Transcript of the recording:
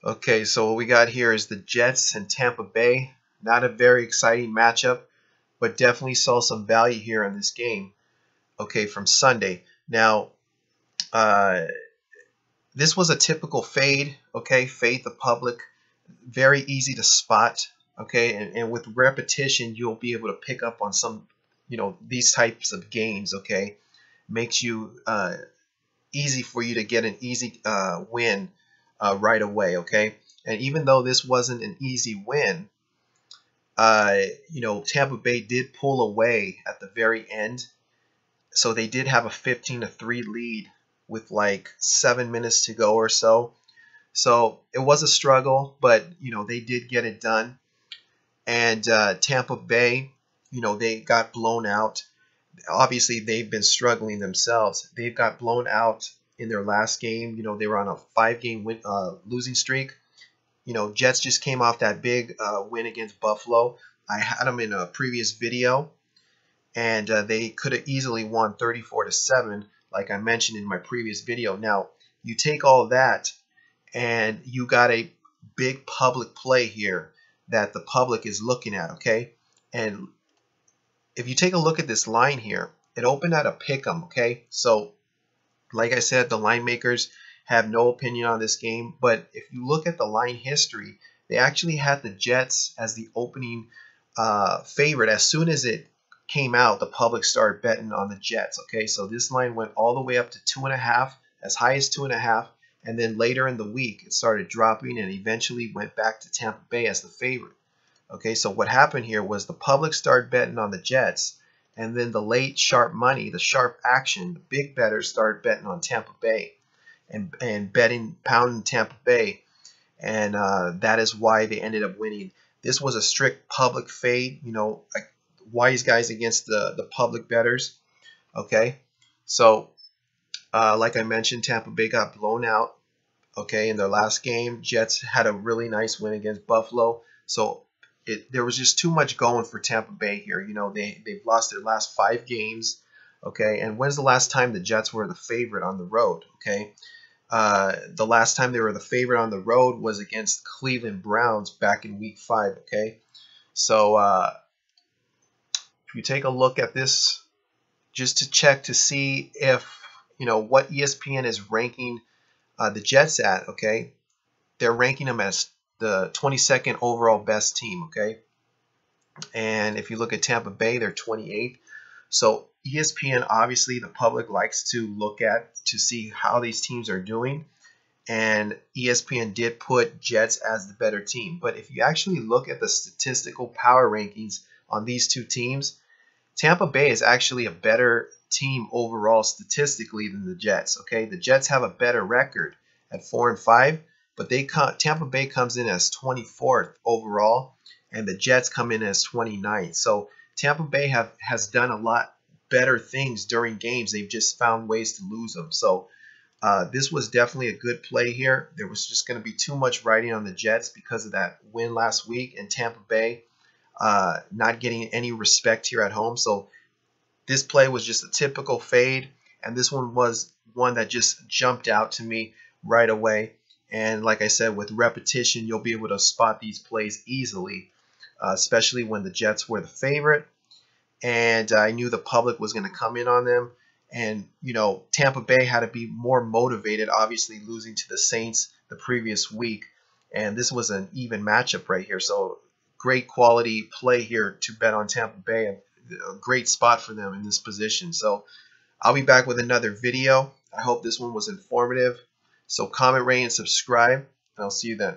Okay, so what we got here is the Jets and Tampa Bay. Not a very exciting matchup, but definitely saw some value here in this game. Okay, from Sunday. Now, uh, this was a typical fade. Okay, fade the public. Very easy to spot. Okay, and with repetition, you'll be able to pick up on some, these types of games. Okay, makes you easy for you to get an easy win right away. Okay, and even though this wasn't an easy win, Tampa Bay did pull away at the very end, so they did have a 15-3 lead with like 7 minutes to go or so. So it was a struggle, but they did get it done. And Tampa Bay, they got blown out. Obviously, they've been struggling themselves. They've got blown out in their last game. They were on a 5-game losing streak. Jets just came off that big win against Buffalo. I had them in a previous video, and they could have easily won 34-7, like I mentioned in my previous video. Now, you take all that, and you got a big public play here that the public is looking at, okay? And if you take a look at this line here, it opened at a pick 'em, okay? So, like I said, the line makers have no opinion on this game, but if you look at the line history, they actually had the Jets as the opening favorite. As soon as it came out, the public started betting on the Jets, okay? So this line went all the way up to 2.5, as high as 2.5, and then later in the week, it started dropping and eventually went back to Tampa Bay as the favorite. Okay, so what happened here was the public started betting on the Jets, and then the late sharp money, the sharp action, the big bettors started betting on Tampa Bay and betting, pounding Tampa Bay, and that is why they ended up winning. This was a strict public fade, like wise guys against the public bettors. Okay, so like I mentioned, Tampa Bay got blown out. Okay, in their last game, Jets had a really nice win against Buffalo. So there was just too much going for Tampa Bay here. They've lost their last 5 games. Okay, and when's the last time the Jets were the favorite on the road? Okay, the last time they were the favorite on the road was against Cleveland Browns back in Week 5. Okay, so if you take a look at this, just to check to see if what ESPN is ranking the Jets at. Okay, they're ranking them as the 22nd overall best team. Okay, and if you look at Tampa Bay, they're 28th. So ESPN, obviously, the public likes to look at to see how these teams are doing, and ESPN did put Jets as the better team. But if you actually look at the statistical power rankings on these two teams, Tampa Bay is actually a better team overall statistically than the Jets. Okay, the Jets have a better record at 4-5, but Tampa Bay comes in as 24th overall, and the Jets come in as 29th. So Tampa Bay has done a lot better things during games. They've just found ways to lose them. So this was definitely a good play here. There was just going to be too much riding on the Jets because of that win last week, and Tampa Bay not getting any respect here at home. So this play was just a typical fade, and this one was one that just jumped out to me right away. And like I said, with repetition, you'll be able to spot these plays easily, especially when the Jets were the favorite. And I knew the public was going to come in on them. And, Tampa Bay had to be more motivated, obviously losing to the Saints the previous week. And this was an even matchup right here. So great quality play here to bet on Tampa Bay. A great spot for them in this position. So I'll be back with another video. I hope this one was informative. So comment, rate, and subscribe, and I'll see you then.